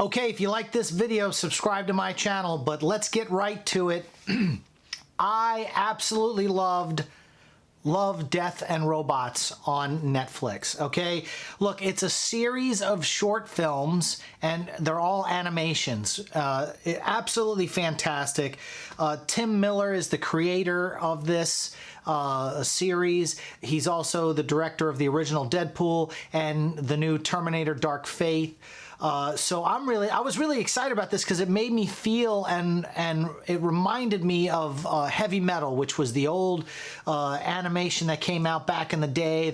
Okay, if you like this video, subscribe to my channel, but let's get right to it. I absolutely loved Love, Death, and Robots on Netflix, okay? Look, it's a series of short films, and they're all animations. Absolutely fantastic. Tim Miller is the creator of this series. He's also the director of the original Deadpool and the new Terminator Dark Fate. So I was really excited about this because it made me feel and it reminded me of Heavy Metal, which was the old animation that came out back in the day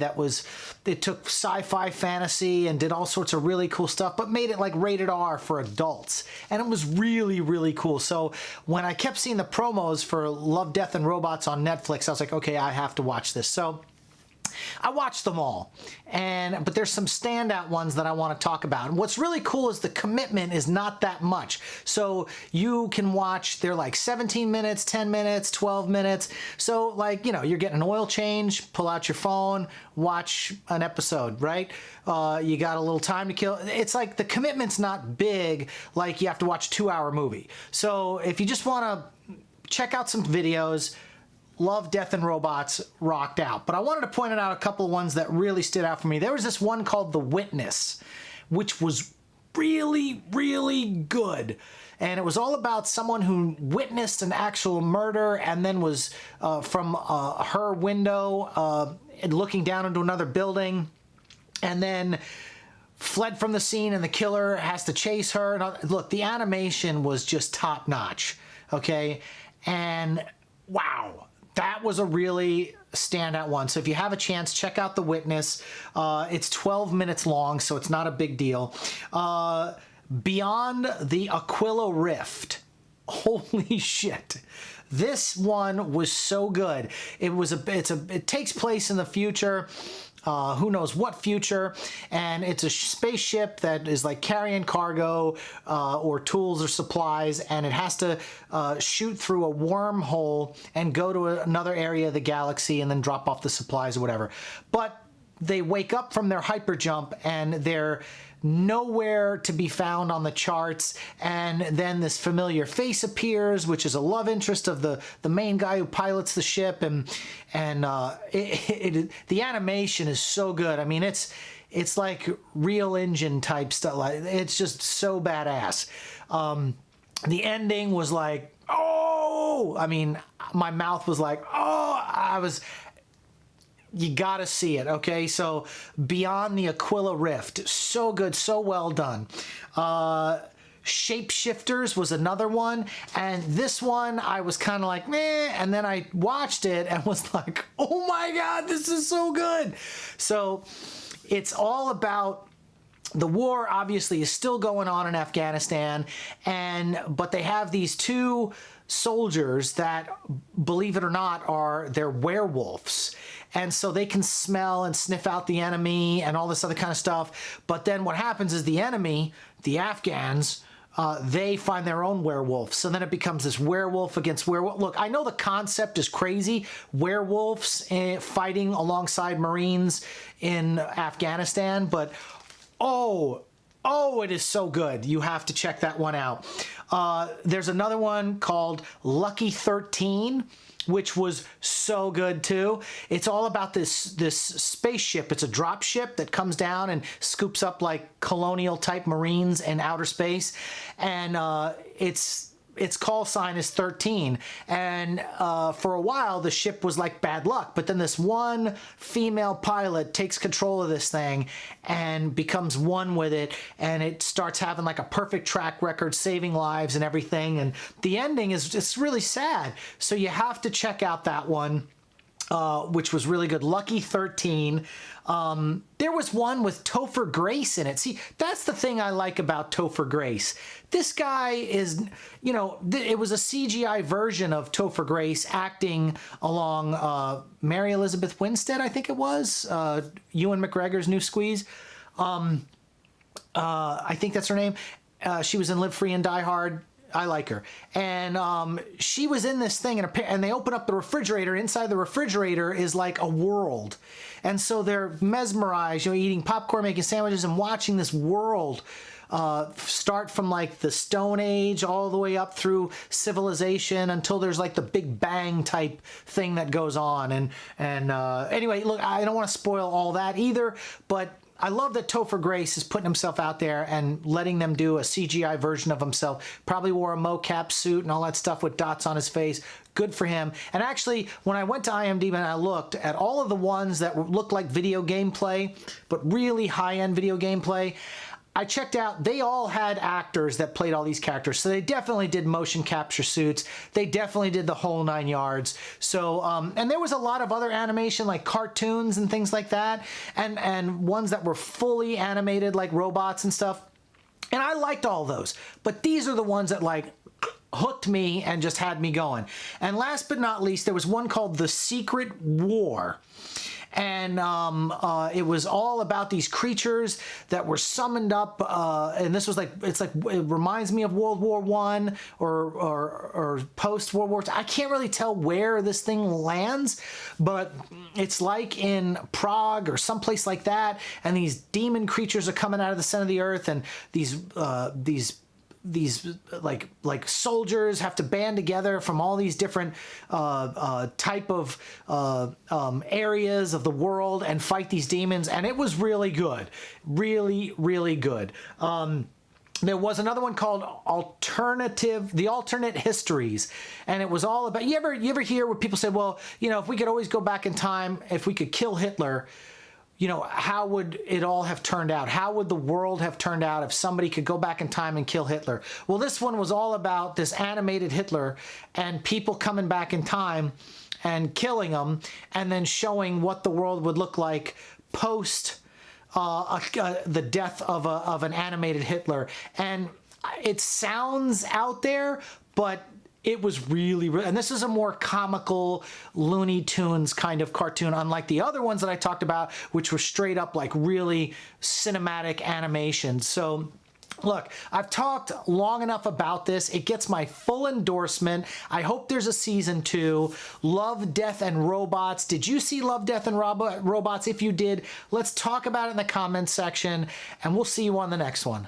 it took sci-fi fantasy and did all sorts of really cool stuff, but made it like rated R for adults. And it was really, really cool. So when I kept seeing the promos for Love, Death, and Robots on Netflix, I was like, okay, I have to watch this. So I watched them all, but there's some standout ones that I want to talk about. And what's really cool is the commitment is not that much. So you can watch, they're like 17 minutes, 10 minutes, 12 minutes. So like, you know, you're getting an oil change, pull out your phone, watch an episode, right? You got a little time to kill. It's like the commitment's not big, like you have to watch a 2-hour movie. So if you just want to check out some videos, Love, Death, and Robots rocked out. But I wanted to point out a couple of ones that really stood out for me. There was this one called The Witness, which was really, really good. And it was all about someone who witnessed an actual murder and then was from her window looking down into another building and then fled from the scene, and the killer has to chase her. And look, the animation was just top notch, okay? And wow. That was a really standout one. So if you have a chance, check out The Witness. It's 12 minutes long, so it's not a big deal. Beyond the Aquila Rift. Holy shit. This one was so good. It takes place in the future. Who knows what future, and it's a spaceship that is like carrying cargo or tools or supplies, and it has to shoot through a wormhole and go to another area of the galaxy and then drop off the supplies or whatever. But they wake up from their hyper jump and they're nowhere to be found on the charts, and then this familiar face appears, which is a love interest of the main guy who pilots the ship, and the animation is so good. I mean, it's like Real Engine type stuff. Like, it's just so badass. The ending was like, oh, I mean, my mouth was like, oh, you gotta see it, okay? So Beyond the Aquila Rift, so good, so well done. Shapeshifters was another one, and this one I was kind of like, meh, and then I watched it and was like, oh my god, this is so good. So it's all about the war. Obviously is still going on in Afghanistan, but they have these two soldiers that, believe it or not, they're werewolves. And so they can smell and sniff out the enemy and all this other kind of stuff. But then what happens is the enemy, the Afghans, they find their own werewolf. So then it becomes this werewolf against werewolf. Look, I know the concept is crazy. Werewolves fighting alongside Marines in Afghanistan, but oh, it is so good. You have to check that one out. There's another one called Lucky 13, which was so good too. It's all about this spaceship. It's a drop ship that comes down and scoops up like colonial type Marines in outer space, and its call sign is 13, and for a while the ship was like bad luck, but then this one female pilot takes control of this thing and becomes one with it, and it starts having like a perfect track record, saving lives and everything, and the ending it's really sad. So you have to check out that one, which was really good. Lucky 13. There was one with Topher Grace in it. See, that's the thing I like about Topher Grace. This guy is, you know, it was a CGI version of Topher Grace acting along Mary Elizabeth Winstead, I think it was, Ewan McGregor's new squeeze. I think that's her name. She was in Live Free and Die Hard. I like her. And she was in this thing, and they open up the refrigerator. Inside the refrigerator is like a world. And so they're mesmerized, you know, eating popcorn, making sandwiches, and watching this world start from like the Stone Age all the way up through civilization until there's like the Big Bang type thing that goes on. And anyway, look, I don't want to spoil all that either, but I love that Topher Grace is putting himself out there and letting them do a CGI version of himself. Probably wore a mocap suit and all that stuff with dots on his face. Good for him. And actually, when I went to IMDb and I looked at all of the ones that looked like video gameplay, but really high-end video gameplay, I checked out, they all had actors that played all these characters. So they definitely did motion capture suits. They definitely did the whole 9 yards. So, and there was a lot of other animation like cartoons and things like that. And ones that were fully animated like robots and stuff. And I liked all those. But these are the ones that like hooked me and just had me going. And last but not least, there was one called The Secret War. And it was all about these creatures that were summoned up, and this was like, it's like, it reminds me of World War I or post World War II. I can't really tell where this thing lands, but it's like in Prague or someplace like that, and these demon creatures are coming out of the center of the earth, and these like soldiers have to band together from all these different type of areas of the world and fight these demons, and it was really good, really good. There was another one called The Alternate Histories, and it was all about, you ever hear where people say, well, you know, if we could always go back in time, if we could kill Hitler, you know, how would it all have turned out? How would the world have turned out if somebody could go back in time and kill Hitler? Well, this one was all about this animated Hitler and people coming back in time and killing him, and then showing what the world would look like post the death of an animated Hitler. And it sounds out there, but it was really, and this is a more comical Looney Tunes kind of cartoon, unlike the other ones that I talked about, which were straight up like really cinematic animation. So look, I've talked long enough about this. It gets my full endorsement. I hope there's a season 2. Love, Death, and Robots. Did you see Love, Death, and Robots? If you did, let's talk about it in the comments section, and we'll see you on the next one.